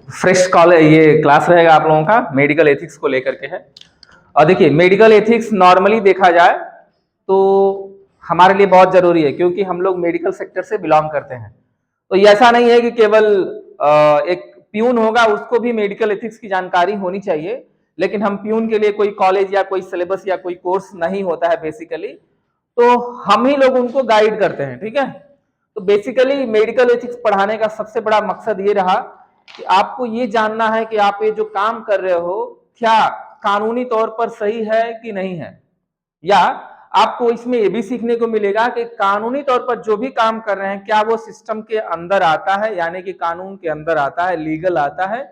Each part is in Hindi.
फ्रेश कॉलेज ये क्लास रहेगा आप लोगों का मेडिकल एथिक्स को लेकर के है। और देखिए मेडिकल एथिक्स नॉर्मली देखा जाए तो हमारे लिए बहुत जरूरी है क्योंकि हम लोग मेडिकल सेक्टर से बिलोंग करते हैं। तो ये ऐसा नहीं है कि केवल एक प्यून होगा उसको भी मेडिकल एथिक्स की जानकारी होनी चाहिए, लेकिन हम प्यून के लिए कोई कॉलेज या कोई सिलेबस या कोई कोर्स नहीं होता है बेसिकली, तो हम ही लोग उनको गाइड करते हैं। ठीक है, तो बेसिकली मेडिकल एथिक्स पढ़ाने का सबसे बड़ा मकसद ये रहा कि आपको ये जानना है कि आप ये जो काम कर रहे हो क्या कानूनी तौर पर सही है कि नहीं है, या आपको इसमें ये भी सीखने को मिलेगा कि कानूनी तौर पर जो भी काम कर रहे हैं क्या वो सिस्टम के अंदर आता है, यानी कि कानून के अंदर आता है, लीगल आता है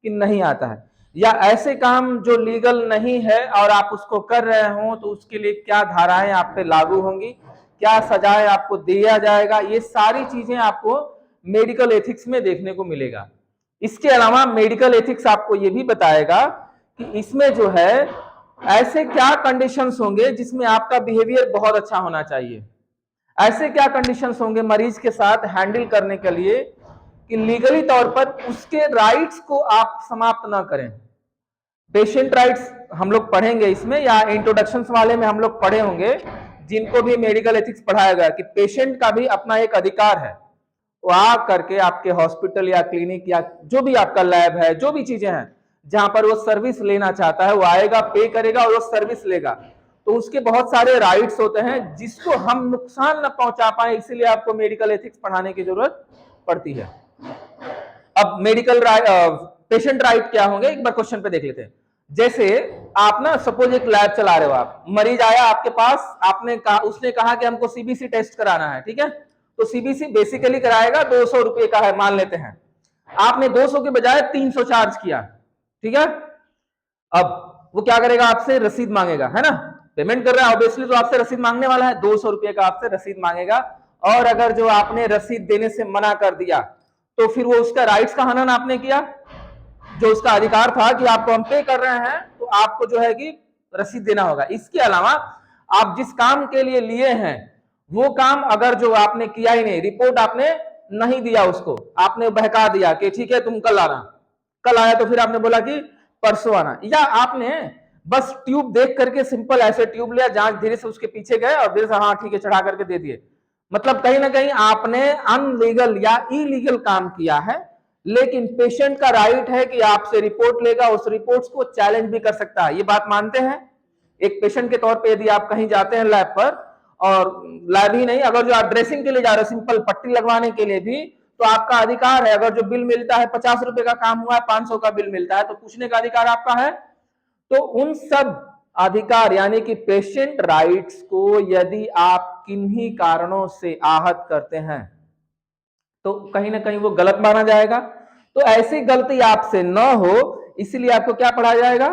कि नहीं आता है, या ऐसे काम जो लीगल नहीं है और आप उसको कर रहे हो तो उसके लिए क्या धाराएं आप पे लागू होंगी, क्या सजाएं आपको दिया जाएगा, ये सारी चीजें आपको मेडिकल एथिक्स में देखने को मिलेगा। इसके अलावा मेडिकल एथिक्स आपको ये भी बताएगा कि इसमें जो है ऐसे क्या कंडीशंस होंगे जिसमें आपका बिहेवियर बहुत अच्छा होना चाहिए, ऐसे क्या कंडीशंस होंगे मरीज के साथ हैंडल करने के लिए कि लीगली तौर पर उसके राइट्स को आप समाप्त ना करें। पेशेंट राइट्स हम लोग पढ़ेंगे इसमें, या इंट्रोडक्शन वाले में हम लोग पढ़े होंगे जिनको भी मेडिकल एथिक्स पढ़ाया गया कि पेशेंट का भी अपना एक अधिकार है, वो आ करके आपके हॉस्पिटल या क्लिनिक या जो भी आपका लैब है, जो भी चीजें हैं जहां पर वो सर्विस लेना चाहता है, वो आएगा, पे करेगा और वो सर्विस लेगा। तो उसके बहुत सारे राइट्स होते हैं जिसको हम नुकसान न पहुंचा पाए, इसीलिए आपको मेडिकल एथिक्स पढ़ाने की जरूरत पड़ती है। अब मेडिकल पेशेंट राइट क्या होंगे एक बार क्वेश्चन पे देख लेते हैं। जैसे आप ना सपोज एक लैब चला रहे हो, आप मरीज आया आपके पास, आपने कहा, उसने कहा कि हमको सीबीसी टेस्ट कराना है। ठीक है, तो सीबीसी बेसिकली कराएगा 200 रुपए का है मान लेते हैं, आपने 200 के बजाय 300 चार्ज किया। ठीक है, अब वो क्या करेगा, आपसे रसीद मांगेगा, है ना, पेमेंट कर रहा है ऑब्वियसली, तो आपसे रसीद मांगने वाला है, 200 रुपए का आपसे रसीद मांगेगा। और अगर जो आपने रसीद देने से मना कर दिया तो फिर वो उसका राइट्स का हनन आपने किया, जो उसका अधिकार था कि आपको हम पे कर रहे हैं तो आपको जो है कि रसीद देना होगा। इसके अलावा आप जिस काम के लिए लिए हैं वो काम अगर जो आपने किया ही नहीं, रिपोर्ट आपने नहीं दिया, उसको आपने बहका दिया कि ठीक है तुम कल आना, कल आया तो फिर आपने बोला कि परसों आना, या आपने बस ट्यूब देख करके सिंपल ऐसे ट्यूब लिया, जांच धीरे से उसके पीछे गए और धीरे से हाँ ठीक है चढ़ा करके दे दिए, मतलब कहीं ना कहीं आपने अनलीगल या इलीगल काम किया है। लेकिन पेशेंट का राइट है कि आपसे रिपोर्ट लेगा, उस रिपोर्ट्स को चैलेंज भी कर सकता है, ये बात मानते हैं। एक पेशेंट के तौर पे यदि आप कहीं जाते हैं लैब पर, और लैब ही नहीं, अगर जो आप ड्रेसिंग के लिए जा रहे हो, सिंपल पट्टी लगवाने के लिए भी, तो आपका अधिकार है, अगर जो बिल मिलता है 50 रुपए का काम हुआ है, 500 का बिल मिलता है, तो पूछने का अधिकार आपका है। तो उन सब अधिकार यानी कि पेशेंट राइट्स को यदि आप किन्हीं कारणों से आहत करते हैं तो कहीं ना कहीं वो गलत माना जाएगा। तो ऐसी गलती आपसे न हो इसलिए आपको क्या पढ़ाया जाएगा,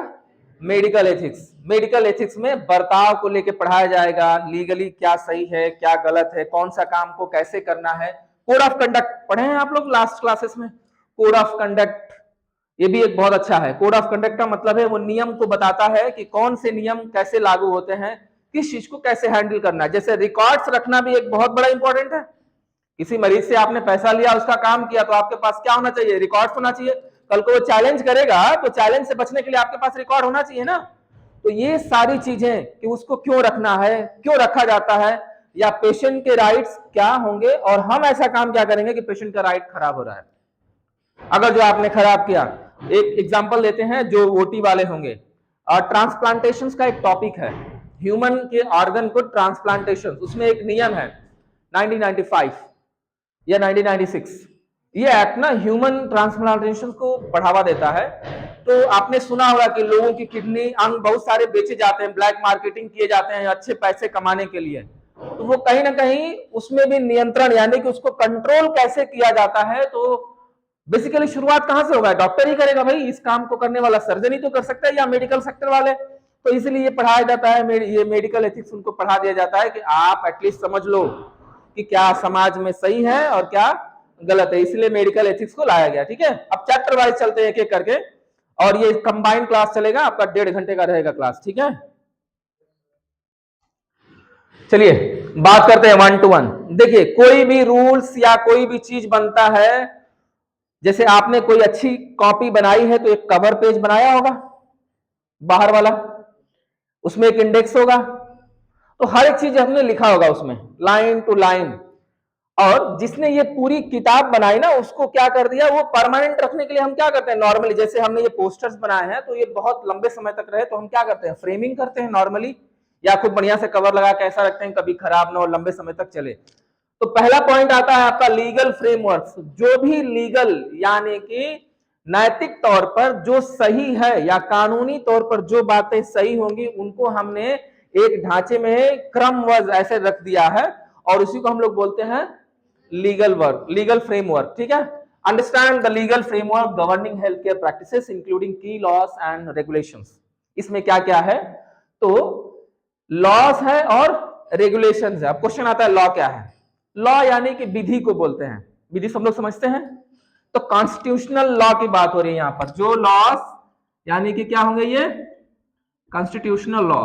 मेडिकल एथिक्स। मेडिकल एथिक्स में बर्ताव को लेकर पढ़ाया जाएगा, लीगली क्या सही है क्या गलत है, कौन सा काम को कैसे करना है। कोड ऑफ कंडक्ट पढ़े हैं आप लोग लास्ट क्लासेस में, कोड ऑफ कंडक्ट ये भी एक बहुत अच्छा है। कोड ऑफ कंडक्ट का मतलब है वो नियम को बताता है कि कौन से नियम कैसे लागू होते हैं, किस चीज को कैसे हैंडल करना है। जैसे रिकॉर्ड्स रखना भी एक बहुत बड़ा इंपॉर्टेंट है। किसी मरीज से आपने पैसा लिया, उसका काम किया, तो आपके पास क्या होना चाहिए, रिकॉर्ड होना चाहिए। कल को वो चैलेंज करेगा तो चैलेंज से बचने के लिए आपके पास रिकॉर्ड होना चाहिए ना। तो ये सारी चीजें कि उसको क्यों रखना है, क्यों रखा जाता है, या पेशेंट के राइट्स क्या होंगे और हम ऐसा काम क्या करेंगे कि पेशेंट का राइट खराब हो रहा है, अगर जो आपने खराब किया। एक एग्जांपल लेते हैं जो ओटी वाले होंगे, और ट्रांसप्लांटेशन का एक टॉपिक है, ह्यूमन के ऑर्गन को ट्रांसप्लांटेशन, उसमें एक नियम है 1995 या 1996, ये एक्ट ना ह्यूमन ट्रांसप्लांटेशन को बढ़ावा देता है। तो आपने सुना होगा कि लोगों की किडनी अंग बहुत सारे बेचे जाते हैं, ब्लैक मार्केटिंग किए जाते हैं अच्छे पैसे कमाने के लिए। तो वो कहीं ना कहीं उसमें भी नियंत्रण यानी कि उसको कंट्रोल कैसे किया जाता है। तो बेसिकली शुरुआत कहां से होगा, डॉक्टर ही करेगा भाई, इस काम को करने वाला सर्जन ही तो कर सकता है या मेडिकल सेक्टर वाले। तो इसलिए ये पढ़ाया जाता है, ये मेडिकल एथिक्स उनको पढ़ा दिया जाता है कि आप एटलीस्ट समझ लो कि क्या समाज में सही है और क्या गलत है, इसलिए मेडिकल एथिक्स को लाया गया। ठीक है, अब चैप्टर वाइज चलते हैं एक एक करके, और ये कंबाइंड क्लास चलेगा आपका, 1.5 घंटे का रहेगा क्लास। ठीक है, चलिए बात करते हैं 1 to 1। देखिए कोई भी रूल्स या कोई भी चीज बनता है, जैसे आपने कोई अच्छी कॉपी बनाई है तो एक कवर पेज बनाया होगा बाहर वाला, उसमें एक इंडेक्स होगा, तो हर एक चीज हमने लिखा होगा उसमें लाइन टू लाइन। और जिसने ये पूरी किताब बनाई ना उसको क्या कर दिया, वो परमानेंट रखने के लिए हम क्या करते हैं नॉर्मली, जैसे हमने ये पोस्टर्स बनाए हैं तो ये बहुत लंबे समय तक रहे तो हम क्या करते हैं फ्रेमिंग करते हैं नॉर्मली, या खूब बढ़िया से कवर लगा के ऐसा रखते हैं कभी खराब ना हो, लंबे समय तक चले। तो पहला पॉइंट आता है आपका लीगल फ्रेमवर्क। जो भी लीगल यानी कि नैतिक तौर पर जो सही है या कानूनी तौर पर जो बातें सही होंगी उनको हमने एक ढांचे में क्रमवश ऐसे रख दिया है और उसी को हम लोग बोलते हैं लीगल वर्क, लीगल फ्रेमवर्क। ठीक है, understand the legal framework governing health care practices including की लॉस एंड रेगुलेशंस। इसमें क्या क्या है, तो लॉस है और रेगुलेशंस है। अब क्वेश्चन आता है लॉ क्या है। लॉ यानी कि विधि को बोलते हैं, विधि सब लोग समझते हैं। तो कॉन्स्टिट्यूशनल लॉ की बात हो रही है यहां पर, जो लॉस यानी कि क्या होंगे ये कॉन्स्टिट्यूशनल लॉ,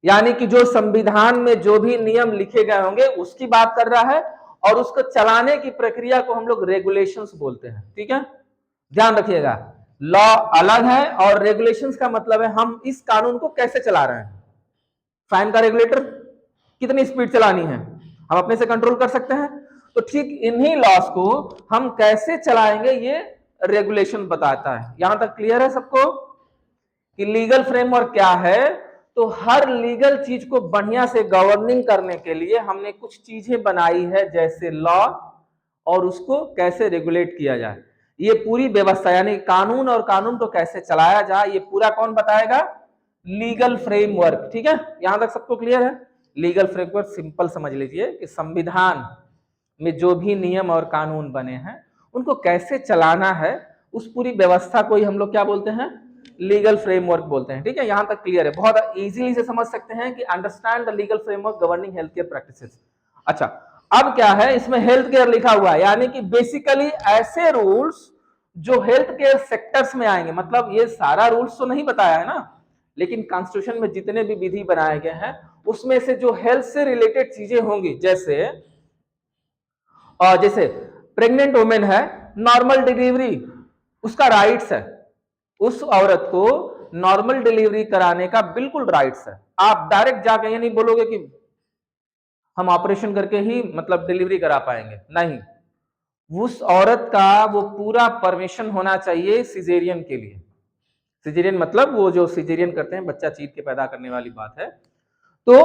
यानी कि जो संविधान में जो भी नियम लिखे गए होंगे उसकी बात कर रहा है, और उसको चलाने की प्रक्रिया को हम लोग रेगुलेशंस बोलते हैं। ठीक है, ध्यान रखिएगा, लॉ अलग है और रेगुलेशंस का मतलब है हम इस कानून को कैसे चला रहे हैं। फैन का रेगुलेटर कितनी स्पीड चलानी है हम अपने से कंट्रोल कर सकते हैं, तो ठीक इन्हीं लॉस को हम कैसे चलाएंगे ये रेगुलेशन बताता है। यहां तक क्लियर है सबको कि लीगल फ्रेमवर्क क्या है। तो हर लीगल चीज को बढ़िया से गवर्निंग करने के लिए हमने कुछ चीजें बनाई है जैसे लॉ, और उसको कैसे रेगुलेट किया जाए, ये पूरी व्यवस्था यानी कानून और कानून को कैसे चलाया जाए ये पूरा कौन बताएगा, लीगल फ्रेमवर्क। ठीक है, यहां तक सबको क्लियर है। लीगल फ्रेमवर्क सिंपल समझ लीजिए कि संविधान में जो भी नियम और कानून बने हैं उनको कैसे चलाना है, उस पूरी व्यवस्था को ही हम लोग क्या बोलते हैं, लीगल फ्रेमवर्क बोलते हैं। ठीक है, यहां तक क्लियर है, बहुत इजीली से समझ सकते हैं कि understand the legal framework governing health care practices. अच्छा, अब क्या है इसमें हेल्थ केयर लिखा हुआ है, यानी कि बेसिकली ऐसे रूल्स जो हेल्थ केयर सेक्टर्स में आएंगे। मतलब ये सारा रूल्स तो नहीं बताया है ना, लेकिन कॉन्स्टिट्यूशन में जितने भी विधि बनाए गए हैं उसमें से जो हेल्थ से रिलेटेड चीजें होंगी, जैसे प्रेग्नेंट वुमेन है, नॉर्मल डिलीवरी उसका राइट्स है, उस औरत को नॉर्मल डिलीवरी कराने का बिल्कुल राइट्स है। आप डायरेक्ट जाके ये नहीं बोलोगे कि हम ऑपरेशन करके ही मतलब डिलीवरी करा पाएंगे, नहीं, उस औरत का वो पूरा परमिशन होना चाहिए सिजेरियन के लिए। सिजेरियन मतलब वो जो सिजेरियन करते हैं बच्चा चीर के पैदा करने वाली बात है, तो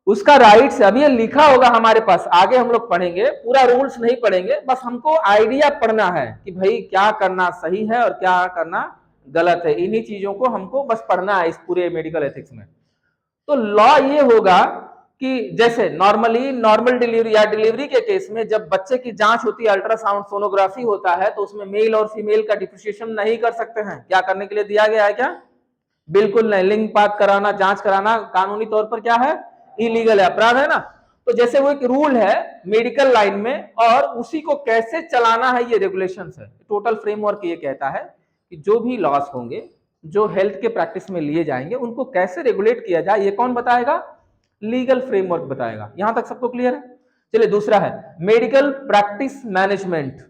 उसका राइट्स है। अभी ये लिखा होगा हमारे पास, आगे हम लोग पढ़ेंगे, पूरा रूल्स नहीं पढ़ेंगे, बस हमको आइडिया पढ़ना है कि भाई क्या करना सही है और क्या करना गलत है। इन्हीं चीजों को हमको बस पढ़ना है इस पूरे मेडिकल एथिक्स में। तो लॉ ये होगा कि जैसे नॉर्मल डिलीवरी या डिलीवरी के केस में जब बच्चे की जांच होती है, अल्ट्रासाउंड सोनोग्राफी होता है, तो उसमें मेल और फीमेल का डिफरेंशिएशन नहीं कर सकते हैं। क्या करने के लिए दिया गया है, क्या बिल्कुल नहीं, लिंग पात कराना, जांच कराना कानूनी तौर पर क्या है, इलीगल है, अपराध है ना। तो जैसे वो एक रूल है मेडिकल लाइन में, और उसी को कैसे चलाना है ये रेगुलेशंस है। टोटल फ्रेमवर्क ये कहता है कि जो भी लॉस होंगे जो हेल्थ के प्रैक्टिस में लिए जाएंगे उनको कैसे रेगुलेट किया जाए, ये कौन बताएगा, लीगल फ्रेमवर्क बताएगा। यहां तक सबको क्लियर है। चलिए दूसरा है medical practice management.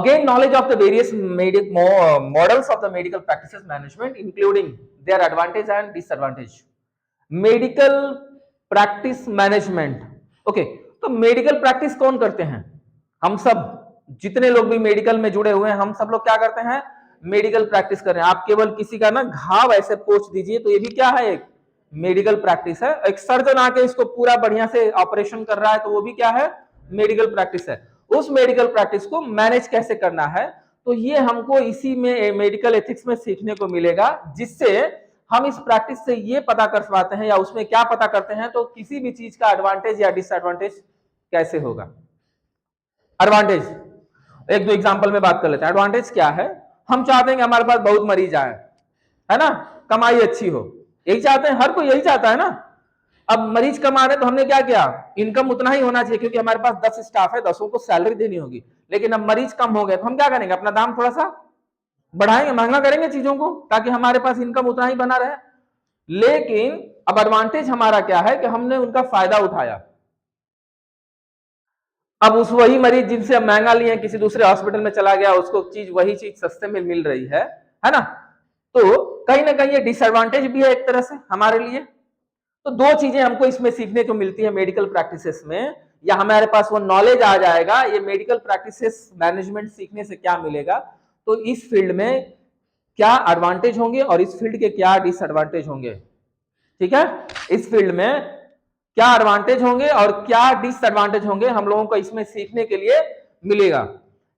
Gain knowledge of the various models of the medical practices management, including their advantage and disadvantage. Medical practice management, okay, तो मेडिकल प्रैक्टिस कौन करते हैं, हम सब, जितने लोग भी मेडिकल में जुड़े हुए हैं हम सब लोग क्या करते हैं, मेडिकल प्रैक्टिस कर रहे हैं। आप केवल किसी का ना घाव ऐसे पोंछ दीजिए तो ये भी क्या है, एक मेडिकल प्रैक्टिस है। एक सर्जन आके इसको पूरा बढ़िया से ऑपरेशन कर रहा है तो वो भी क्या है, मेडिकल प्रैक्टिस है। उस मेडिकल प्रैक्टिस को मैनेज कैसे करना है, तो ये हमको इसी में मेडिकल एथिक्स में सीखने को मिलेगा, जिससे हम इस प्रैक्टिस से ये पता कर पाते हैं, या उसमें क्या पता करते हैं, तो किसी भी चीज का एडवांटेज या डिसएडवांटेज कैसे होगा। एडवांटेज एक दो एग्जांपल में बात कर लेते हैं। एडवांटेज क्या है, हम चाहते हैं कि हमारे पास बहुत मरीज आए, है ना, कमाई अच्छी हो, यही चाहते हैं, हर कोई यही चाहता है ना। अब मरीज कमा रहे तो हमने क्या किया, इनकम उतना ही होना चाहिए क्योंकि हमारे पास 10 स्टाफ है, 10 को सैलरी देनी होगी। लेकिन अब मरीज कम हो गए तो हम क्या करेंगे, अपना दाम थोड़ा सा बढ़ाएंगे, महंगा करेंगे चीजों को, ताकि हमारे पास इनकम उतना ही बना रहे। लेकिन अब एडवांटेज हमारा क्या है कि हमने उनका फायदा उठाया। अब उस वही मरीज जिनसे हम महंगा लिए किसी दूसरे हॉस्पिटल में चला गया, उसको वही चीज सस्ते में मिल रही है ना। तो कहीं ना कहीं ये डिसएडवांटेज भी है एक तरह से हमारे लिए। तो दो चीजें हमको इसमें सीखने को मिलती है मेडिकल प्रैक्टिसेस में, या हमारे पास वो नॉलेज आ जाएगा ये मेडिकल प्रैक्टिसेस मैनेजमेंट सीखने से क्या मिलेगा, तो इस फील्ड में क्या एडवांटेज होंगे और इस फील्ड के क्या डिसएडवांटेज होंगे। ठीक है, इस फील्ड में क्या एडवांटेज होंगे और क्या डिसएडवांटेज होंगे हम लोगों को इसमें सीखने के लिए मिलेगा।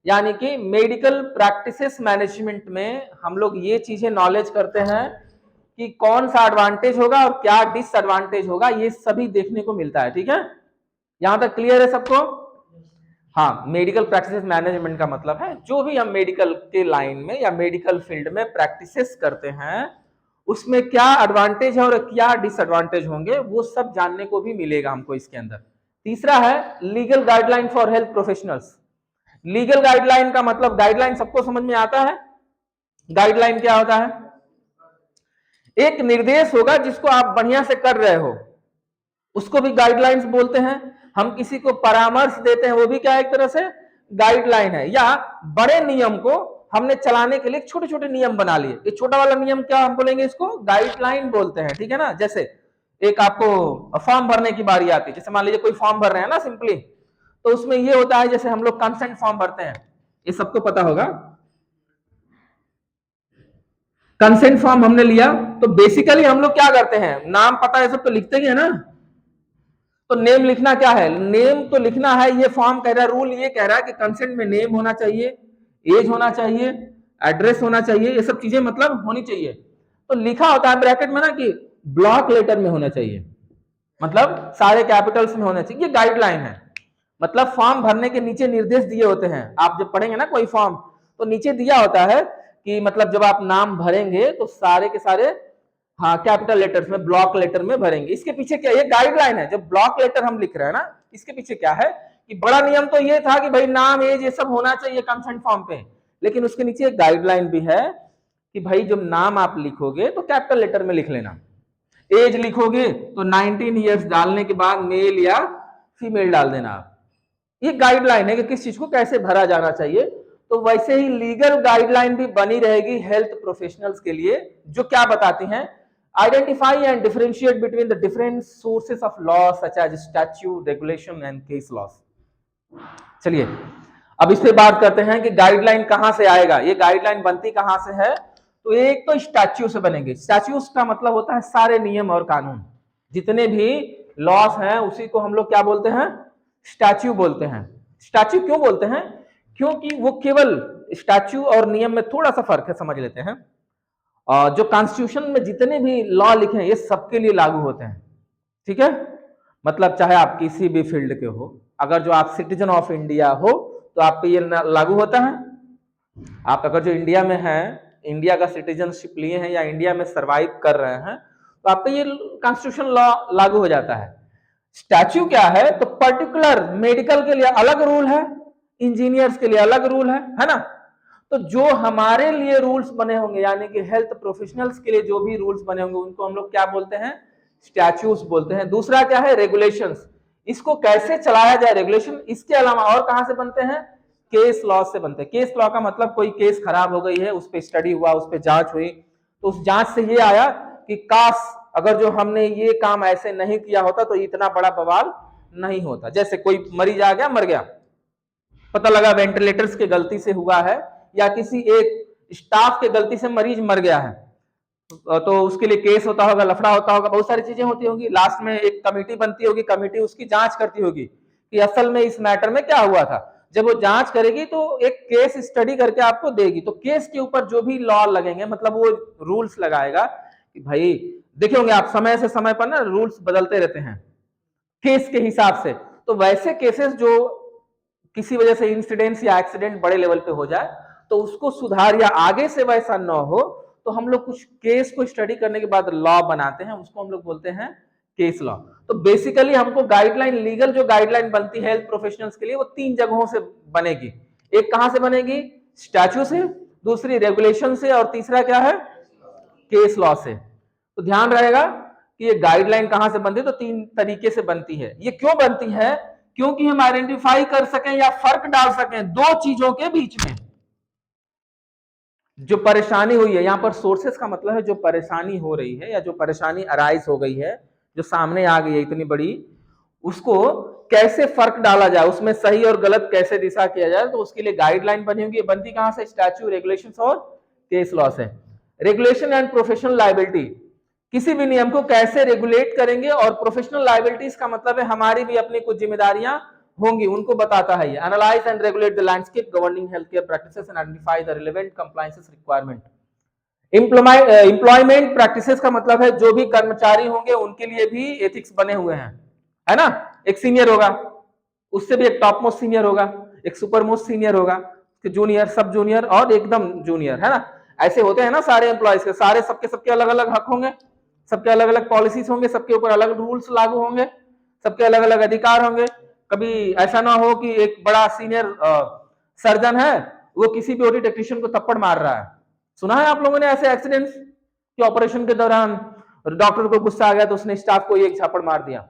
यानी कि मेडिकल प्रैक्टिसेस मैनेजमेंट में हम लोग ये चीजें नॉलेज करते हैं कि कौन सा एडवांटेज होगा और क्या डिसएडवांटेज होगा, ये सभी देखने को मिलता है। ठीक है, यहां तक क्लियर है सबको? हाँ, मेडिकल प्रैक्टिसेस मैनेजमेंट का मतलब है जो भी हम मेडिकल के लाइन में या मेडिकल फील्ड में प्रैक्टिसेस करते हैं उसमें क्या एडवांटेज है और क्या डिसएडवांटेज होंगे, वो सब जानने को भी मिलेगा हमको इसके अंदर। तीसरा है legal guideline for health professionals. Legal guideline का मतलब, गाइडलाइन सबको समझ में आता है? गाइडलाइन क्या होता है? एक निर्देश होगा जिसको आप बढ़िया से कर रहे हो, उसको भी गाइडलाइंस बोलते हैं। हम किसी को परामर्श देते हैं, वो भी क्या एक तरह से गाइडलाइन है। या बड़े नियम को हमने चलाने के लिए छोटे छोटे नियम बना लिए, ये छोटा वाला नियम क्या हम बोलेंगे, इसको गाइडलाइन बोलते हैं। ठीक है ना, जैसे एक आपको फॉर्म भरने की बारी आती है, जैसे मान लीजिए कोई फॉर्म भर रहे हैं ना सिंपली, तो उसमें ये होता है जैसे हम लोग कंसेंट फॉर्म भरते हैं, ये सबको पता होगा। कंसेंट फॉर्म हमने लिया तो बेसिकली हम लोग क्या करते हैं, नाम पता है सब तो लिखते ही है ना। तो नेम लिखना क्या है, नेम तो लिखना है। ये फॉर्म कह रहा है, रूल ये कह रहा है कि कंसेंट में नेम होना चाहिए, एज होना चाहिए, एड्रेस होना चाहिए, ये सब चीजें मतलब होनी चाहिए। तो लिखा होता है ब्रैकेट में ना कि ब्लॉक लेटर में होना चाहिए, मतलब सारे कैपिटल्स में होना चाहिए। ये गाइडलाइन है, मतलब फॉर्म भरने के नीचे निर्देश दिए होते हैं। आप जब पढ़ेंगे ना कोई फॉर्म तो नीचे दिया होता है कि मतलब जब आप नाम भरेंगे तो सारे के सारे हाँ कैपिटल लेटर्स में, ब्लॉक लेटर में भरेंगे। इसके पीछे क्या, ये गाइडलाइन है। जब ब्लॉक लेटर हम लिख रहे हैं ना, इसके पीछे क्या है कि बड़ा नियम तो ये था कि भाई नाम एज ये सब होना चाहिए कंसेंट फॉर्म पे, लेकिन उसके नीचे एक गाइडलाइन भी है कि भाई जब नाम आप लिखोगे तो कैपिटल लेटर में लिख लेना, एज लिखोगे तो 19 ईयर्स डालने के बाद मेल या फीमेल डाल देना आप। ये गाइडलाइन है कि किस चीज को कैसे भरा जाना चाहिए। तो वैसे ही लीगल गाइडलाइन भी बनी रहेगी हेल्थ प्रोफेशनल्स के लिए, जो क्या बताती हैं, identify and differentiate between the different sources of law such as statute, regulation and case laws. चलिए अब इस पे बात करते हैं कि गाइडलाइन कहां से आएगा, ये गाइडलाइन बनती कहां से है। तो एक तो स्टैच्यू से बनेंगे। स्टैच्यूज का मतलब होता है सारे नियम और कानून, जितने भी लॉस हैं उसी को हम लोग क्या बोलते हैं, स्टैच्यू बोलते हैं। स्टैच्यू क्यों बोलते हैं, क्योंकि वो केवल स्टैच्यू और नियम में थोड़ा सा फर्क है, समझ लेते हैं। जो कॉन्स्टिट्यूशन में जितने भी लॉ लिखे हैं ये सबके लिए लागू होते हैं। ठीक है, मतलब चाहे आप किसी भी फील्ड के हो, अगर जो आप सिटीजन ऑफ इंडिया हो तो आप पे ये लागू होता है। आप अगर जो इंडिया में हैं, इंडिया का सिटीजनशिप लिए हैं या इंडिया में सरवाइव कर रहे हैं, तो आप पे ये कॉन्स्टिट्यूशन लॉ लागू हो जाता है। स्टैच्यू क्या है, तो पर्टिकुलर मेडिकल के लिए अलग रूल है, इंजीनियर्स के लिए अलग रूल है ना। तो जो हमारे लिए रूल्स बने होंगे, यानी कि हेल्थ प्रोफेशनल्स के लिए जो भी रूल्स बने होंगे उनको हम लोग क्या बोलते हैं, स्टैच्यूज बोलते हैं। दूसरा क्या है, रेगुलेशंस, इसको कैसे चलाया जाए रेगुलेशन। इसके अलावा और कहां से बनते हैं, केस लॉ से बनते हैं। केस लॉ का मतलब कोई केस खराब हो गई है, उस पर स्टडी हुआ, उस पर जांच हुई, तो उस जांच से ये आया कि काश अगर जो हमने ये काम ऐसे नहीं किया होता तो इतना बड़ा बवाल नहीं होता। जैसे कोई मरीज आ गया, मर गया, पता लगा वेंटिलेटर्स के गलती से हुआ है या किसी एक स्टाफ के गलती से मरीज मर गया है, तो उसके लिए केस होता होगा, लफड़ा होता होगा, बहुत सारी चीजें होती होंगी। लास्ट में एक कमेटी बनती होगी, कमेटी उसकी जांच करती होगी कि असल में इस मैटर में क्या हुआ था। जब वो जांच करेगी तो एक केस स्टडी करके आपको देगी, तो केस के ऊपर जो भी लॉ लगेंगे, मतलब वो रूल्स लगाएगा कि भाई देखे होंगे आप समय से समय पर ना रूल्स बदलते रहते हैं केस के हिसाब से। तो वैसे केसेस जो किसी वजह से इंसिडेंट या एक्सीडेंट बड़े लेवल पे हो जाए तो उसको सुधार या आगे से वैसा न हो, तो हम लोग कुछ केस को स्टडी करने के बाद लॉ बनाते हैं, उसको हम लोग बोलते हैं केस लॉ। तो बेसिकली हमको गाइडलाइन, लीगल जो गाइडलाइन बनती है हेल्थ प्रोफेशनल्स के लिए, वो 3 जगहों से बनेगी। एक कहां से बनेगी, स्टैच्यू से, दूसरी रेगुलेशन से, और तीसरा क्या है, केस लॉ से। तो ध्यान रहेगा कि ये गाइडलाइन कहां से बनती है, तो 3 तरीके से बनती है। ये क्यों बनती है क्योंकि हम आइडेंटिफाई कर सकें या फर्क डाल सकें दो चीजों के बीच में। जो परेशानी हुई है, यहां पर सोर्सेस का मतलब है जो परेशानी हो रही है या जो परेशानी अराइज हो गई है, जो सामने आ गई है इतनी बड़ी, उसको कैसे फर्क डाला जाए, उसमें सही और गलत कैसे दिशा किया जाए, तो उसके लिए गाइडलाइन बनी होगी। बनती कहां से? स्टैच्यू, रेगुलेशंस और केस लॉ से। रेगुलेशन एंड प्रोफेशनल लायबिलिटी, किसी भी नियम को कैसे रेगुलेट करेंगे, और प्रोफेशनल लायबिलिटीज का मतलब है हमारी भी अपनी कुछ जिम्मेदारियां होंगी, उनको बताता है ये। Analyse and regulate the landscape governing health care practices and identify the relevant compliances requirement. Employment practices का मतलब है जो भी कर्मचारी होंगे उनके लिए भी एथिक्स बने हुए हैं, है ना। एक सीनियर होगा, उससे भी एक टॉप मोस्ट सीनियर होगा, एक सुपर मोस्ट सीनियर होगा, जूनियर, सब जूनियर और एकदम जूनियर, है ना। ऐसे होते हैं ना सारे एम्प्लॉयज के, सारे सबके सबके अलग अलग हक होंगे, सबके अलग अलग पॉलिसीज होंगे, सबके ऊपर अलग रूल्स लागू होंगे, सबके अलग अलग अधिकार होंगे। कभी ऐसा ना हो कि एक बड़ा सीनियर सर्जन है, वो किसी भी ओटी टेक्नीशियन को थप्पड़ मार रहा है। सुना है आप लोगों ने ऐसे एक्सीडेंट्स कि ऑपरेशन के दौरान डॉक्टर को गुस्सा आ गया तो उसने स्टाफ को एक झापड़ मार दिया?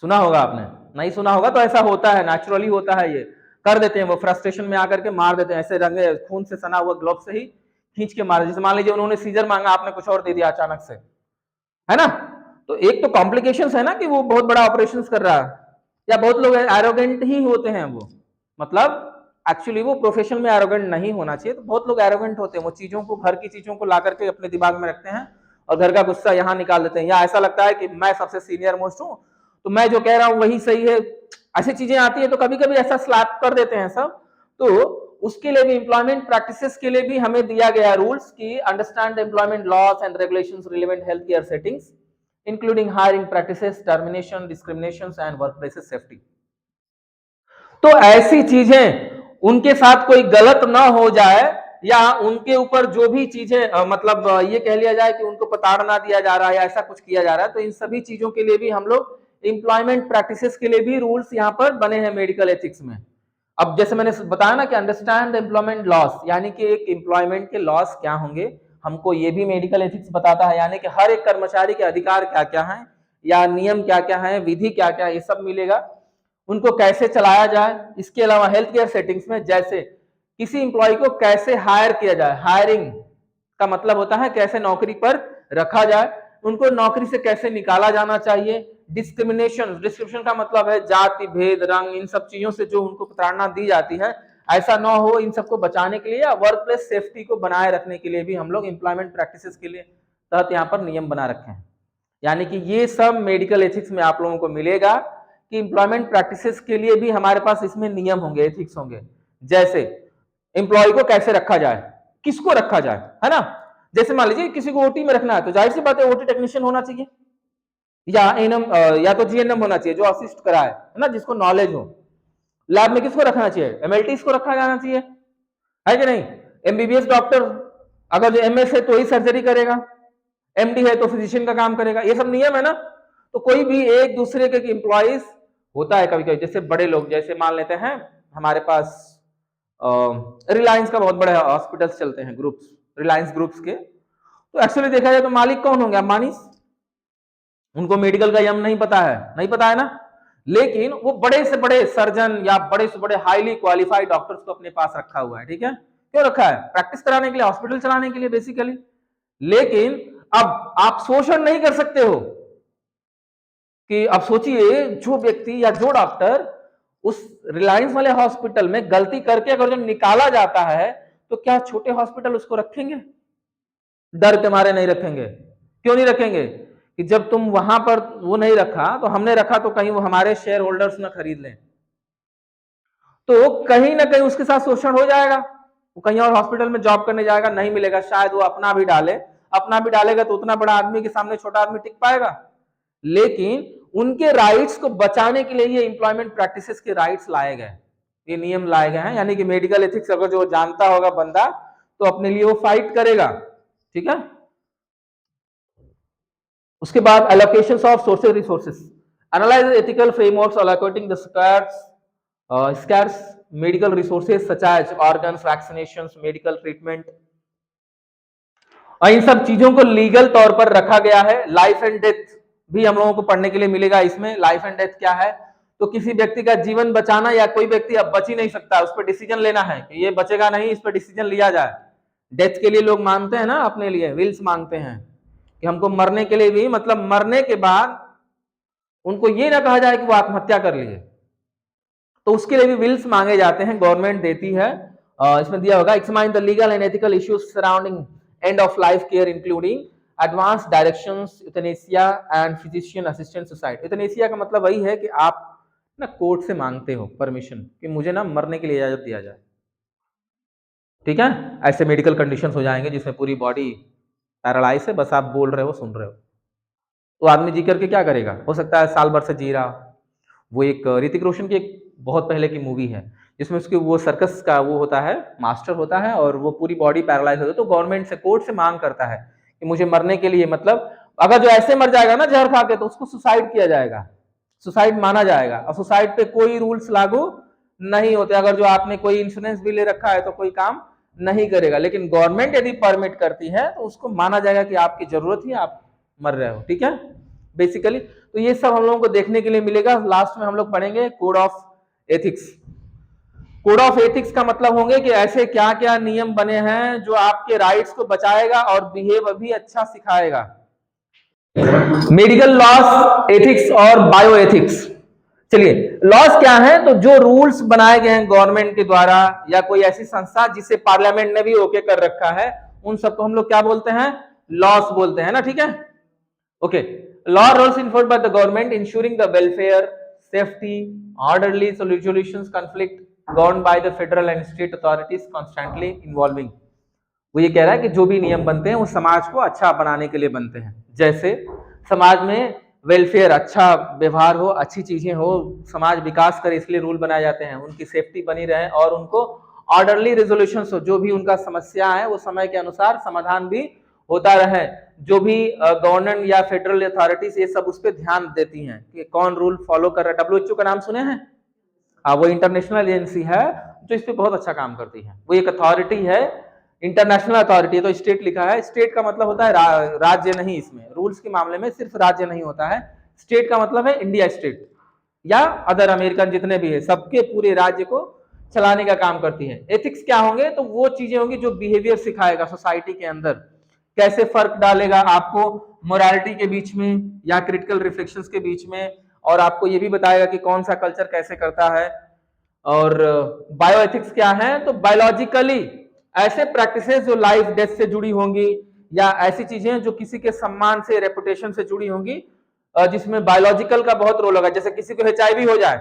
सुना होगा आपने, नहीं सुना होगा तो ऐसा होता है, नेचुरली होता है, ये कर देते हैं वो, फ्रस्ट्रेशन में आकर के मार देते हैं, ऐसे रंगे खून से सना हुआ ग्लोव से ही खींच के मार। जैसे मान लीजिए उन्होंने सीजर मांगा, आपने कुछ और दे दिया अचानक से, है ना। तो एक तो कॉम्प्लिकेशंस है ना कि वो बहुत बड़ा ऑपरेशन कर रहा है, या बहुत लोग एरोगेंट ही होते हैं, वो मतलब एक्चुअली वो प्रोफेशन में एरोगेंट नहीं होना चाहिए, तो बहुत लोग एरोगेंट होते हैं, वो चीजों को, घर की चीजों को ला करके अपने दिमाग में रखते हैं और घर का गुस्सा यहाँ निकाल देते हैं, या ऐसा लगता है कि मैं सबसे सीनियर मोस्ट हूँ तो मैं जो कह रहा हूँ वही सही है। ऐसी चीजें आती है तो कभी कभी ऐसा स्लैप कर देते हैं सब। तो उसके लिए भी, एम्प्लॉयमेंट प्रैक्टिसेस के लिए भी हमें दिया गया रूल्स कि understand employment loss and regulations relevant health care settings including hiring practices, termination, discriminations and workplace safety. तो ऐसी चीजें उनके साथ कोई गलत ना हो जाए, या उनके ऊपर जो भी चीजें मतलब ये कह लिया जाए कि उनको प्रताड़ना दिया जा रहा है या ऐसा कुछ किया जा रहा है, तो इन सभी चीजों के लिए भी हम लोग एम्प्लॉयमेंट प्रैक्टिसेस के लिए भी रूल्स यहाँ पर बने हैं मेडिकल एथिक्स में। अब जैसे मैंने बताया ना कि अंडरस्टैंड एम्प्लॉयमेंट लॉस, यानी कि एक एम्प्लॉयमेंट के लॉस क्या होंगे, हमको ये भी मेडिकल एथिक्स बताता है, यानी कि हर एक कर्मचारी के अधिकार क्या क्या है, या नियम क्या क्या है, विधि क्या क्या, ये सब मिलेगा, उनको कैसे चलाया जाए। इसके अलावा हेल्थ केयर सेटिंग्स में जैसे किसी इंप्लॉय को कैसे हायर किया जाए, हायरिंग का मतलब होता है कैसे नौकरी पर रखा जाए, उनको नौकरी से कैसे निकाला जाना चाहिए। डिस्क्रिमिनेशन, डिस्क्रिमिनेशन का मतलब है जाति भेद, रंग, इन सब चीजों से जो उनको प्रताड़ना दी जाती है, ऐसा ना हो, इन सबको बचाने के लिए या वर्क प्लेस सेफ्टी को बनाए रखने के लिए भी हम लोग एम्प्लॉयमेंट प्रैक्टिसेस के लिए तहत यहाँ पर नियम बना रखे हैं। यानी कि ये सब मेडिकल एथिक्स में आप लोगों को मिलेगा कि एम्प्लॉयमेंट प्रैक्टिसेस के लिए भी हमारे पास इसमें नियम होंगे, एथिक्स होंगे। जैसे एम्प्लॉय को कैसे रखा जाए, किसको रखा जाए, है ना। जैसे मान लीजिए किसी को ओटी में रखना है तो जाहिर सी बात है ओटी टेक्नीशियन होना चाहिए, या एनएम या तो जीएनएम होना चाहिए जो असिस्ट कराए, है ना, जिसको नॉलेज हो। लैब में किसको रखना चाहिए? एमएलटीज को रखा जाना चाहिए, है कि नहीं। एमबीबीएस डॉक्टर अगर जो एमएस है तो ही सर्जरी करेगा, एमडी है तो फिजिशियन का काम करेगा, ये सब नियम है ना। तो कोई भी एक दूसरे के एम्प्लॉइज होता है कभी कभी, जैसे बड़े लोग, जैसे मान लेते हैं हमारे पास रिलायंस का बहुत बड़े हॉस्पिटल्स चलते हैं, ग्रुप्स, रिलायंस ग्रुप्स के, तो एक्चुअली देखा जाए तो मालिक कौन होंगे? अंबानी। उनको मेडिकल का यम नहीं पता है, नहीं पता है ना, लेकिन वो बड़े से बड़े सर्जन या बड़े से बड़े हाईली क्वालिफाइड डॉक्टर्स को अपने पास रखा हुआ है। ठीक है, क्यों रखा है? प्रैक्टिस कराने के लिए, हॉस्पिटल चलाने के लिए बेसिकली। लेकिन अब आप शोषण नहीं कर सकते हो कि अब सोचिए जो व्यक्ति या जो डॉक्टर उस रिलायंस वाले हॉस्पिटल में गलती करके अगर जो निकाला जाता है, तो क्या छोटे हॉस्पिटल उसको रखेंगे? डर के मारे नहीं रखेंगे। क्यों नहीं रखेंगे? कि जब तुम वहां पर वो नहीं रखा तो हमने रखा, तो कहीं वो हमारे शेयर होल्डर्स ना खरीद लें, तो कहीं ना कहीं उसके साथ शोषण हो जाएगा। वो कहीं और हॉस्पिटल में जॉब करने जाएगा, नहीं मिलेगा, शायद वो अपना भी डाले, अपना भी डालेगा तो उतना बड़ा आदमी के सामने छोटा आदमी टिक पाएगा। लेकिन उनके राइट्स को बचाने के लिए ये एम्प्लॉयमेंट प्रैक्टिसेस के राइट्स लाए गए, ये नियम लाए गए हैं। यानी कि मेडिकल एथिक्स अगर जो जानता होगा बंदा तो अपने लिए वो फाइट करेगा। ठीक है, उसके बाद allocation of sources resources, analyse ethical frameworks allocating the scarce medical resources such as organs, vaccinations, medical treatment, और इन सब चीजों को लीगल तौर पर रखा गया है। लाइफ एंड डेथ भी हम लोगों को पढ़ने के लिए मिलेगा इसमें। लाइफ एंड डेथ क्या है? तो किसी व्यक्ति का जीवन बचाना या कोई व्यक्ति अब बच ही नहीं सकता, उस पर डिसीजन लेना है कि ये बचेगा नहीं, इस पर डिसीजन लिया जाए। डेथ के लिए लोग मांगते हैं ना, अपने लिए विल्स मांगते हैं कि हमको मरने के लिए भी, मतलब मरने के बाद उनको ये ना कहा जाए कि वो आत्महत्या कर लिए, तो उसके लिए भी विल्स मांगे जाते हैं, गवर्नमेंट देती है। इसमें दिया होगा examine the legal and ethical issues surrounding end of life care including advance directions euthanasia and physician assistant suicide. Euthanasia का मतलब वही है कि आप ना कोर्ट से मांगते हो परमिशन कि मुझे ना मरने के लिए इजाजत दिया जाए, ठीक है। ऐसे मेडिकल कंडीशंस हो जाएंगे जिसमें पूरी बॉडी पैरालाइज है, बस आप बोल रहे हो, सुन रहे हो, तो आदमी जी करके क्या करेगा, हो सकता है साल भर से जी रहा। वो एक ऋतिक रोशन की एक बहुत पहले की मूवी है जिसमें उसके वो सर्कस का वो होता है, मास्टर होता है, और वो पूरी बॉडी पैरालाइज होती है, तो गवर्नमेंट से, कोर्ट से मांग करता है कि मुझे मरने के लिए, मतलब अगर जो ऐसे मर जाएगा ना जहर खा के, तो उसको सुसाइड किया जाएगा, सुसाइड माना जाएगा, और सुसाइड पे कोई रूल्स लागू नहीं होते। अगर जो आपने कोई इंश्योरेंस भी ले रखा है तो कोई काम नहीं करेगा, लेकिन गवर्नमेंट यदि परमिट करती है तो उसको माना जाएगा कि आपकी जरूरत ही, आप मर रहे हो, ठीक है बेसिकली। तो ये सब हम लोगों को देखने के लिए मिलेगा। लास्ट में हम लोग पढ़ेंगे code of ethics. Code of ethics का मतलब होंगे कि ऐसे क्या क्या नियम बने हैं जो आपके राइट्स को बचाएगा और बिहेव भी अच्छा सिखाएगा। मेडिकल लॉस, एथिक्स और बायो एथिक्स। चलिए, लॉस क्या है, तो जो रूल्स बनाए गए हैं गवर्नमेंट के द्वारा या कोई ऐसी संस्था जिसे पार्लियामेंट ने भी ओके कर रखा है, उन सबको हम लोग क्या बोलते हैं, लॉस बोलते हैं ना, ठीक है। Okay, law rules enforced by the government ensuring the welfare, safety, orderly solutions conflict govern by the federal and state authorities constantly involving. वो ये कह रहा है कि जो भी नियम बनते हैं वो समाज को अच्छा बनाने के लिए बनते हैं, जैसे समाज में वेलफेयर, अच्छा व्यवहार हो, अच्छी चीजें हो, समाज विकास करे, इसलिए रूल बनाए जाते हैं, उनकी सेफ्टी बनी रहे और उनको ऑर्डरली रेजोल्यूशन हो, जो भी उनका समस्या है वो समय के अनुसार समाधान भी होता रहे। जो भी गवर्नमेंट या फेडरल अथॉरिटीज ये सब उस पर ध्यान देती हैं कि कौन रूल फॉलो कर रहा है। डब्ल्यूएचओ का नाम सुने हैं? वो इंटरनेशनल एजेंसी है जो इस पे बहुत अच्छा काम करती है, वो एक अथॉरिटी है, इंटरनेशनल अथॉरिटी है। तो स्टेट लिखा है, स्टेट का मतलब होता है राज्य नहीं, इसमें रूल्स के मामले में सिर्फ राज्य नहीं होता है। स्टेट का मतलब है इंडिया स्टेट या अदर अमेरिकन जितने भी है, सबके पूरे राज्य को चलाने का काम करती है। एथिक्स क्या होंगे, तो वो चीजें होंगी जो बिहेवियर सिखाएगा सोसाइटी के अंदर, कैसे फर्क डालेगा आपको मोरालिटी के बीच में या क्रिटिकल रिफ्लेक्शंस के बीच में, और आपको ये भी बताएगा कि कौन सा कल्चर कैसे करता है। और बायोएथिक्स क्या है, तो बायोलॉजिकली ऐसे प्रैक्टिसेस जो लाइफ डेथ से जुड़ी होंगी या ऐसी चीजें जो किसी के सम्मान से, रेपुटेशन से जुड़ी होंगी, जिसमें बायोलॉजिकल का बहुत रोल होगा। जैसे किसी को एचआईवी हो जाए,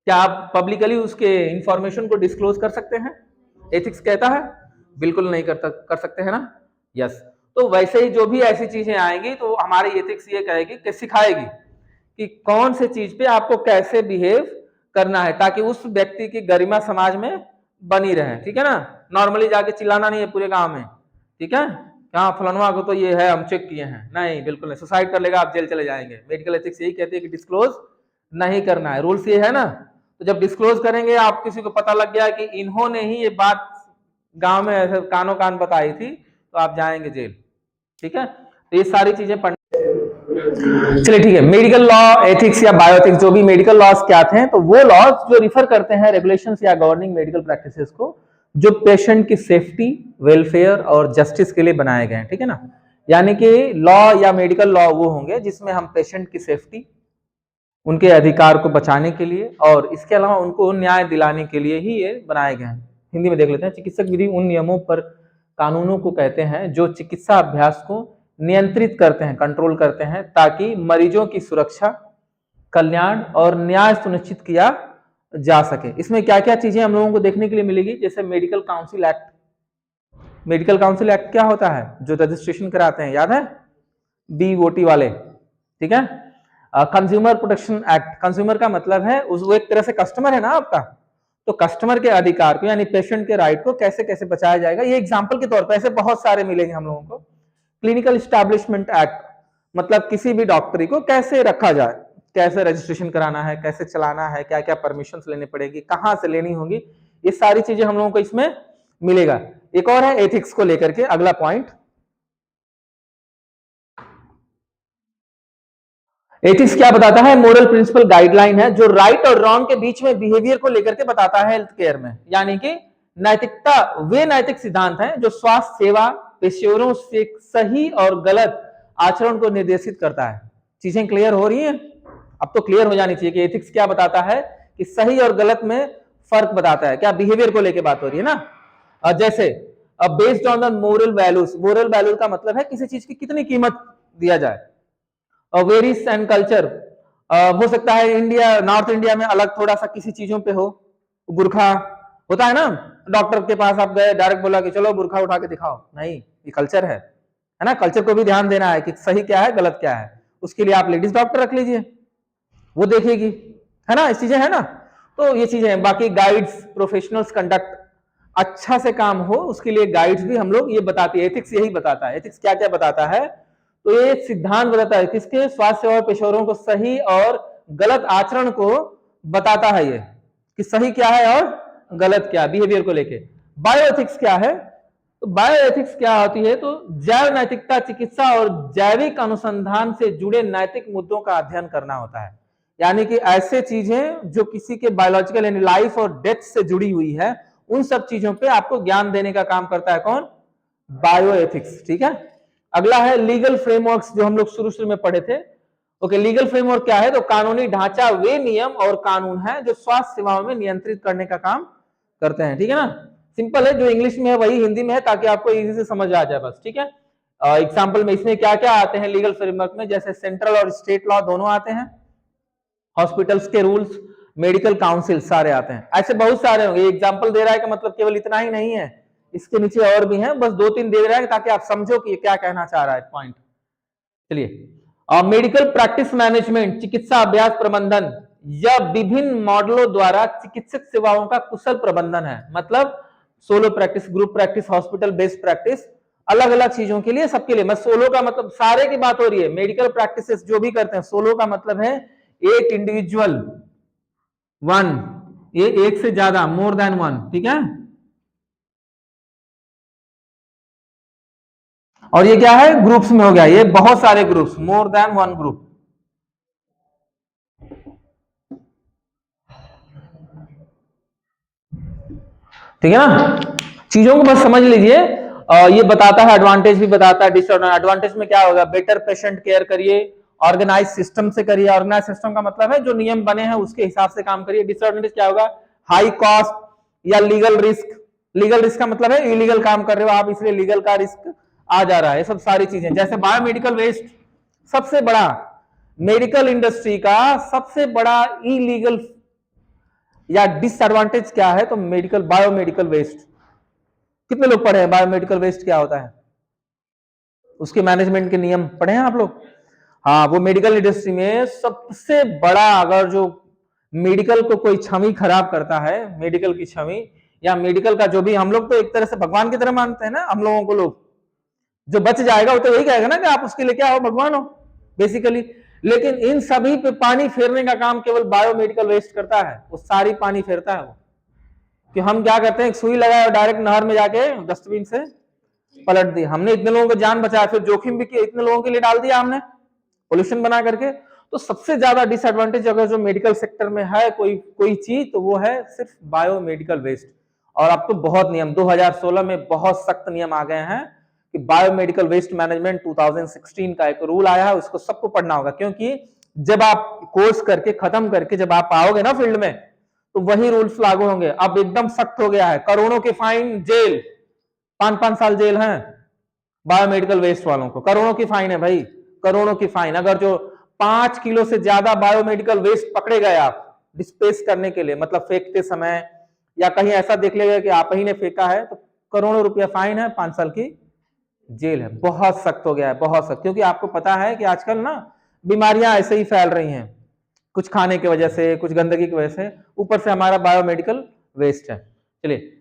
क्या आप पब्लिकली उसके इंफॉर्मेशन को डिस्क्लोज कर सकते हैं? एथिक्स कहता है बिल्कुल नहीं कर सकते हैं ना, यस। तो वैसे ही जो भी ऐसी चीजें आएंगी तो हमारी एथिक्स ये कहेगी कि सिखाएगी कि कौन से चीज पे आपको कैसे बिहेव करना है ताकि उस व्यक्ति की गरिमा समाज में बनी रहे, ठीक है ना। नॉर्मली जाके चिल्लाना नहीं है पूरे गांव में, ठीक है, क्या फलानवा को तो ये है, हम चेक किए हैं, नहीं बिल्कुल नहीं, सुसाइड कर लेगा, आप जेल चले जाएंगे। मेडिकल एथिक्स यही कहते हैं कि डिस्क्लोज नहीं करना है, रूल्स ये है ना। तो जब डिस्क्लोज करेंगे, आप किसी को पता लग गया कि इन्होंने ही ये बात गांव में ऐसे कानो कान बताई थी, तो आप जाएंगे जेल, ठीक है। तो ये सारी चीजें चलिए ठीक है। मेडिकल लॉ, एथिक्स या बायोएथिक्स, जो भी मेडिकल लॉज क्या थे, तो वो लॉज जो रिफर करते हैं रेगुलेशंस या गवर्निंग मेडिकल प्रैक्टिसेस को, जो पेशेंट की सेफ्टी, वेलफेयर और जस्टिस के लिए बनाए गए हैं, ठीक है ना। यानी कि लॉ या मेडिकल लॉ वो होंगे जिसमें हम पेशेंट की सेफ्टी, उनके अधिकार को बचाने के लिए और इसके अलावा उनको न्याय दिलाने के लिए ही ये बनाए गए हैं। हिंदी में देख लेते हैं। चिकित्सक विधि उन नियमों पर, कानूनों को कहते हैं जो चिकित्सा अभ्यास को नियंत्रित करते हैं, कंट्रोल करते हैं, ताकि मरीजों की सुरक्षा, कल्याण और न्याय सुनिश्चित किया जा सके। इसमें क्या क्या चीजें हम लोगों को देखने के लिए मिलेगी, जैसे medical council act. Medical council act क्या होता है, जो रजिस्ट्रेशन कराते हैं, याद है, बीओटी वाले, ठीक है। कंज्यूमर प्रोटेक्शन एक्ट, कंज्यूमर का मतलब है वो एक तरह से कस्टमर है ना आपका, तो कस्टमर के अधिकार को यानी पेशेंट के राइट को कैसे कैसे बचाया जाएगा, ये एग्जांपल के तौर पर ऐसे बहुत सारे मिलेंगे हम लोगों को। क्लिनिकल इस्टेब्लिशमेंट एक्ट, मतलब किसी भी डॉक्टरी को कैसे रखा जाए, कैसे रजिस्ट्रेशन कराना है, कैसे चलाना है, क्या क्या परमिशन लेनी पड़ेगी, कहां से लेनी होगी, ये सारी चीजें हम लोगों को इसमें मिलेगा। एक और है एथिक्स को लेकर के अगला पॉइंट, एथिक्स क्या बताता है? मोरल प्रिंसिपल गाइडलाइन है जो राइट और रॉन्ग के बीच में बिहेवियर को लेकर के बताता है हेल्थ केयर में। यानी कि नैतिकता वे नैतिक सिद्धांत हैं जो स्वास्थ्य सेवा पेशेवरों से सही और गलत आचरण को निर्देशित करता है। चीजें क्लियर हो रही हैं? अब तो क्लियर हो जानी चाहिए कि एथिक्स क्या बताता है, कि सही और गलत में फर्क बताता है। क्या बिहेवियर को लेकर बात हो रही है ना। जैसे based on the moral values, moral value का मतलब है किसी चीज की कितनी कीमत दिया जाए। वेरियस एंड कल्चर, हो सकता है इंडिया, नॉर्थ इंडिया में अलग थोड़ा सा किसी चीजों पे हो, बुरखा होता है ना, डॉक्टर के पास आप गए, डायरेक्ट बोला कि चलो बुरखा उठा के दिखाओ, नहीं, ये कल्चर है ना। कल्चर को भी ध्यान देना है कि सही क्या है गलत क्या है। उसके लिए आप लेडीज डॉक्टर रख लीजिए, वो देखेगी, है ना, इस चीजें है ना। तो ये चीजें हैं। बाकी गाइड्स, प्रोफेशनल्स कंडक्ट अच्छा से काम हो उसके लिए गाइड्स भी हम लोग ये बताते हैं। एथिक्स यही बताता है। एथिक्स क्या क्या बताता है? तो ये सिद्धांत बताता है किसके? स्वास्थ्य सेवा पेशेवरों को सही और गलत आचरण को बताता है, ये कि सही क्या है और गलत क्या, बिहेवियर को लेके। बायोएथिक्स क्या है? तो बायोएथिक्स क्या होती है? तो जैव नैतिकता, चिकित्सा और जैविक अनुसंधान से जुड़े नैतिक मुद्दों का अध्ययन करना होता है। यानी कि ऐसे चीजें जो किसी के बायोलॉजिकल यानी लाइफ और डेथ से जुड़ी हुई है, उन सब चीजों पे आपको ज्ञान देने का काम करता है कौन? बायोएथिक्स। ठीक है। अगला है लीगल फ्रेमवर्क्स, जो हम लोग शुरू में पढ़े थे। ओके, लीगल फ्रेमवर्क क्या है? तो कानूनी ढांचा वे नियम और कानून है जो स्वास्थ्य सेवाओं में नियंत्रित करने का काम करते हैं। ठीक है ना। सिंपल है, जो इंग्लिश में है वही हिंदी में है ताकि आपको इजी से समझ आ जाए बस। ठीक है। एग्जाम्पल में इसमें क्या क्या आते हैं लीगल फ्रेमवर्क में? जैसे सेंट्रल और स्टेट लॉ दोनों आते हैं, हॉस्पिटल्स के रूल्स, मेडिकल काउंसिल सारे आते हैं। ऐसे बहुत सारे होंगे। एग्जाम्पल दे रहा है कि मतलब केवल इतना ही नहीं है, इसके नीचे और भी हैं, बस 2-3 दे रहा है ताकि आप समझो कि ये क्या कहना चाह रहा है पॉइंट। चलिए, मेडिकल प्रैक्टिस मैनेजमेंट, चिकित्सा अभ्यास प्रबंधन, यह विभिन्न मॉडलों द्वारा चिकित्सक सेवाओं का कुशल प्रबंधन है। मतलब solo practice, group practice, hospital based practice, अलग अलग चीजों के लिए, सबके लिए। मतलब सोलो का मतलब सारे की बात हो रही है। मेडिकल प्रैक्टिसेस जो भी करते हैं, सोलो का मतलब है एक इंडिविजुअल, वन, ये एक से ज्यादा, मोर देन वन। ठीक है। और ये क्या है? ग्रुप्स में हो गया, ये बहुत सारे groups, more than one group. ठीक है ना। चीजों को बस समझ लीजिए। ये बताता है, एडवांटेज भी बताता है, डिसएडवांटेज। एडवांटेज में क्या होगा? बेटर पेशेंट केयर करिए, ऑर्गेनाइज सिस्टम से करिए। ऑर्गेनाइज सिस्टम का मतलब है जो नियम बने हैं उसके हिसाब से काम करिए। डिसएडवांटेज क्या होगा? हाई कॉस्ट या लीगल रिस्क। लीगल रिस्क का मतलब है इलीगल काम कर रहे हो आप, इसलिए लीगल का रिस्क आ जा रहा है। सब सारी चीजें, जैसे बायोमेडिकल वेस्ट, सबसे बड़ा मेडिकल इंडस्ट्री का सबसे बड़ा इलीगल या डिसएडवांटेज क्या है? तो मेडिकल, बायोमेडिकल वेस्ट। कितने लोग पढ़े हैं बायोमेडिकल वेस्ट क्या होता है? उसके मैनेजमेंट के नियम पढ़े हैं आप लोग? हाँ, वो मेडिकल इंडस्ट्री में सबसे बड़ा, अगर जो मेडिकल को कोई छवि खराब करता है, मेडिकल की छवि या मेडिकल का जो भी, हम लोग तो एक तरह से भगवान की तरह मानते हैं ना हम लोगों को। लोग जो बच जाएगा वो तो यही कहेगा ना कि आप उसके लिए क्या हो, भगवान हो बेसिकली। लेकिन इन सभी पे पानी फेरने का काम केवल बायोमेडिकल वेस्ट करता है। वो सारी पानी फेरता है वो। कि हम क्या करते हैं, एक सुई लगाया और डायरेक्ट नहर में जाके डस्टबिन से पलट दी। हमने इतने लोगों को जान बचाया, फिर जोखिम भी किया, इतने लोगों के लिए डाल दिया हमने पोल्यूशन बना करके। तो सबसे ज्यादा डिसएडवांटेज अगर जो मेडिकल सेक्टर में है कोई कोई चीज, तो वो है सिर्फ बायोमेडिकल वेस्ट। और अब तो बहुत नियम, 2016 में बहुत सख्त नियम आ गए हैं कि बायोमेडिकल वेस्ट मैनेजमेंट 2016 का एक रूल आया है, उसको सबको पढ़ना होगा। क्योंकि जब आप कोर्स करके खत्म करके जब आप आओगे ना फील्ड में, तो वही रूल्स लागू होंगे। अब एकदम सख्त हो गया है, करोड़ों के फाइन, जेल, 5-5 साल जेल है बायोमेडिकल वेस्ट वालों को। करोड़ों की फाइन है भाई, करोड़ों की फाइन। अगर जो 5 किलो से ज्यादा बायोमेडिकल वेस्ट पकड़े गए आप डिस्पेस करने के लिए, मतलब फेंकते समय, या कहीं ऐसा देख लेगा कि आप ही ने फेंका है, तो करोड़ों रुपया फाइन है, 5 साल की जेल है। बहुत सख्त हो गया है, बहुत सख्त। क्योंकि आपको पता है कि आजकल ना बीमारियां ऐसे ही फैल रही हैं, कुछ खाने की वजह से, कुछ गंदगी की वजह से, ऊपर से हमारा बायोमेडिकल वेस्ट है। चलिए,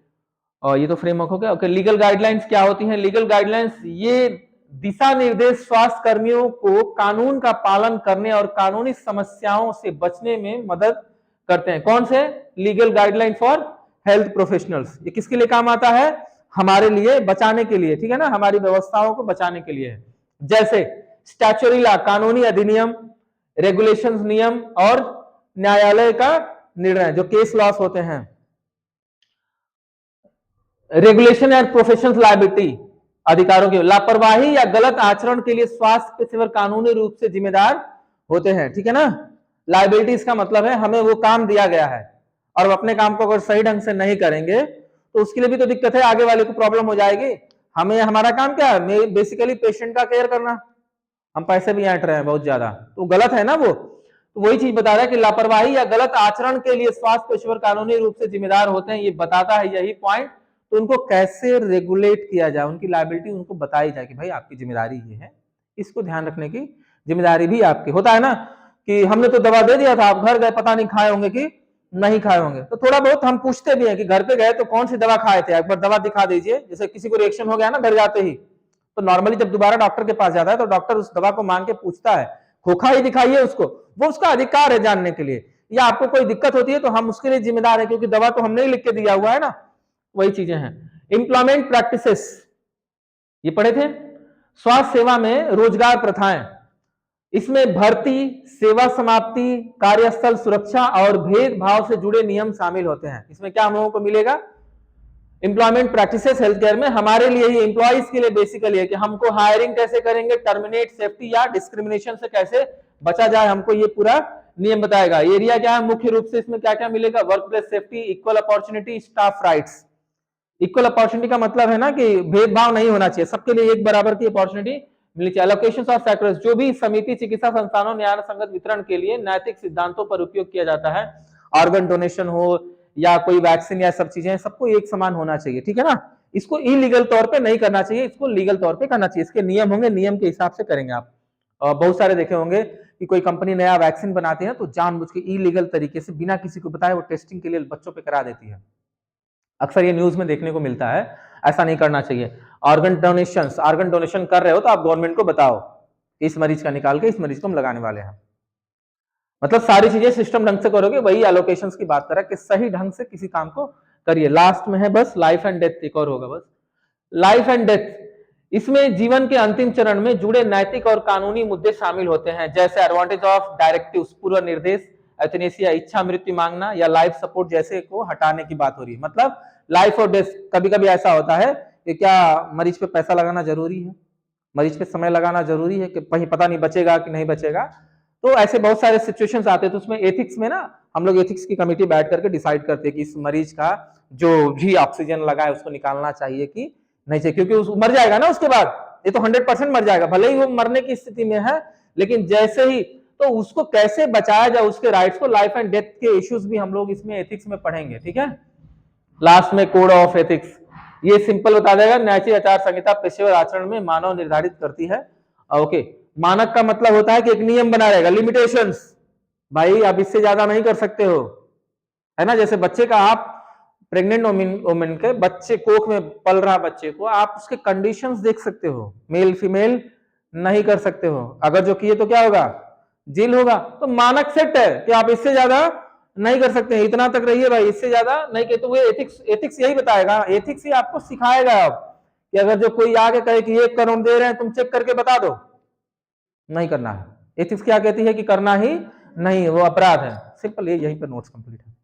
और ये तो फ्रेमवर्क हो गया। ओके, लीगल गाइडलाइंस क्या होती हैं? लीगल गाइडलाइंस ये दिशा निर्देश स्वास्थ्य कर्मियों को कानून का पालन करने और कानूनी समस्याओं से बचने में मदद करते हैं। कौन से? Legal guideline for health professionals. ये किसके लिए काम आता है? हमारे लिए, बचाने के लिए। ठीक है ना, हमारी व्यवस्थाओं को बचाने के लिए। जैसे स्टैच्यूटरी लॉ, कानूनी अधिनियम, रेगुलेशंस नियम और न्यायालय का निर्णय जो केस लॉस होते हैं। रेगुलेशन एंड प्रोफेशनल लायबिलिटी अधिकारों की लापरवाही या गलत आचरण के लिए स्वास्थ्य पेशेवर कानूनी रूप से जिम्मेदार होते हैं, ठीक है ना। लायबिलिटीज का मतलब है हमें वो काम दिया गया है और अपने काम को अगर सही ढंग से नहीं करेंगे तो उसके लिए भी तो दिक्कत है, आगे वाले को प्रॉब्लम हो जाएगी। हमें हमारा काम क्या है, बेसिकली पेशेंट का केयर करना, हम पैसे भी ऐंठ रहे हैं बहुत ज्यादा, तो गलत है ना वो। तो वही चीज बता रहा है कि लापरवाही या गलत आचरण के लिए स्वास्थ्य पेशेवर कानूनी रूप से जिम्मेदार होते हैं, ये बताता है यही पॉइंट। तो उनको कैसे रेगुलेट किया जाए, उनकी लायबिलिटी उनको बताई जाए कि भाई आपकी जिम्मेदारी ये है, इसको ध्यान रखने की जिम्मेदारी भी आपकी। होता है ना कि हमने तो दवा दे दिया था, आप घर गए पता नहीं खाए होंगे कि नहीं खाए होंगे, तो थोड़ा बहुत हम पूछते भी हैं कि घर पे गए तो कौन सी दवा खाए थे, एक बार दवा दिखा दीजिए। जैसे किसी को रिएक्शन हो गया ना घर जाते ही, तो नॉर्मली जब दोबारा डॉक्टर के पास जाता है तो डॉक्टर उस दवा को मांग के पूछता है, खोखा ही दिखाइए उसको, वो उसका अधिकार है जानने के लिए। या आपको कोई दिक्कत होती है तो हम उसके लिए जिम्मेदार है, क्योंकि दवा तो हमने ही लिख के दिया हुआ है ना। वही चीजें हैं। एम्प्लॉयमेंट प्रैक्टिसेस ये पढ़े थे। स्वास्थ्य सेवा में रोजगार प्रथाएं, इसमें भर्ती, सेवा समाप्ति, कार्यस्थल सुरक्षा और भेदभाव से जुड़े नियम शामिल होते हैं। इसमें क्या हम लोगों को मिलेगा, एम्प्लॉयमेंट प्रैक्टिसेस हेल्थ केयर में हमारे लिए ही, एम्प्लॉइज के लिए बेसिकली है कि हमको हायरिंग कैसे करेंगे, टर्मिनेट, सेफ्टी या डिस्क्रिमिनेशन से कैसे बचा जाए, हमको ये पूरा नियम बताएगा। एरिया क्या है मुख्य रूप से, इसमें क्या क्या मिलेगा, work place safety, equal opportunity, staff rights. Equal opportunity का मतलब है ना कि भेदभाव नहीं होना चाहिए, सबके लिए एक बराबर की अपॉर्चुनिटी मिलनी चाहिए। एलोकेशन ऑफ फैक्टर्स, जो भी समिति चिकित्सा संस्थानों न्याय संगत वितरण के लिए नैतिक सिद्धांतों पर उपयोग किया जाता है, ऑर्गन डोनेशन हो या कोई वैक्सीन या सब चीजें, सबको एक समान होना चाहिए, ठीक है ना। इसको इलीगल तौर पे नहीं करना चाहिए, इसको लीगल तौर पे करना चाहिए। इसके नियम होंगे, नियम के हिसाब से करेंगे आप। बहुत सारे देखे होंगे कि कोई कंपनी नया वैक्सीन बनाती है तो जानबूझ के इलीगल तरीके से बिना किसी को बताए वो टेस्टिंग के लिए बच्चों पे करा देती है। अक्सर ये न्यूज में देखने को मिलता है, ऐसा नहीं करना चाहिए। ऑर्गन डोनेशन, ऑर्गन डोनेशन कर रहे हो तो आप गवर्नमेंट को बताओ, इस मरीज का निकाल के इस मरीज को हम लगाने वाले हैं। मतलब सारी चीजें सिस्टम ढंग से करोगे, वही एलोकेशंस की बात करा कि सही ढंग से किसी काम को करिए। लास्ट में है बस लाइफ एंड डेथ, एक और होगा बस लाइफ एंड डेथ। इसमें जीवन के अंतिम चरण में जुड़े नैतिक और कानूनी मुद्दे शामिल होते हैं, जैसे एडवांटेज ऑफ डायरेक्टिव्स, पूर्व निर्देश, एथनेसिया, इच्छा मृत्यु मांगना या लाइफ सपोर्ट जैसे को हटाने की बात हो रही है। मतलब लाइफ और डेथ, कभी कभी ऐसा होता है कि क्या मरीज पे पैसा लगाना जरूरी है, मरीज पे समय लगाना जरूरी है कि कहीं पता नहीं बचेगा कि नहीं बचेगा। तो ऐसे बहुत सारे सिचुएशंस आते हैं, तो उसमें एथिक्स में ना हम लोग एथिक्स की कमेटी बैठ करके डिसाइड करते हैं कि इस मरीज का जो भी ऑक्सीजन लगा है उसको निकालना चाहिए कि नहीं चाहिए, क्योंकि उस मर जाएगा ना उसके बाद, ये तो 100% मर जाएगा, भले ही वो मरने की स्थिति में है, लेकिन जैसे ही, तो उसको कैसे बचाया जाए, उसके राइट्स को, लाइफ एंड डेथ के इश्यूज भी हम लोग इसमें एथिक्स में पढ़ेंगे, ठीक है। लास्ट में कोड ऑफ एथिक्स, ये सिंपल बता देगा, न्यायिक आचार संहिता पेशेवर आचरण में मानव निर्धारित करती है। ओके, मानक का मतलब होता है कि एक नियम बना रहेगा, लिमिटेशंस, भाई आप इससे ज्यादा नहीं कर सकते हो, है ना। जैसे बच्चे का, आप प्रेग्नेंट वोमेन के बच्चे, कोख में पल रहा बच्चे को आप उसके कंडीशंस देख सकते हो, मेल फीमेल नहीं कर सकते हो, अगर जो किए तो क्या होगा, जेल होगा। तो मानक सेट है कि आप इससे ज्यादा नहीं कर सकते, इतना तक रहिए भाई, इससे ज्यादा नहीं किए। तो वो एथिक्स यही बताएगा, एथिक्स ही आपको सिखाएगा अब कि अगर जो कोई आके कहे कि 1 करोड़ दे रहे हैं तुम चेक करके बता दो, नहीं करना है। एथिक्स क्या कहती है कि करना ही नहीं, वो अपराध है। सिंपल, यही पर नोट्स कंप्लीट है।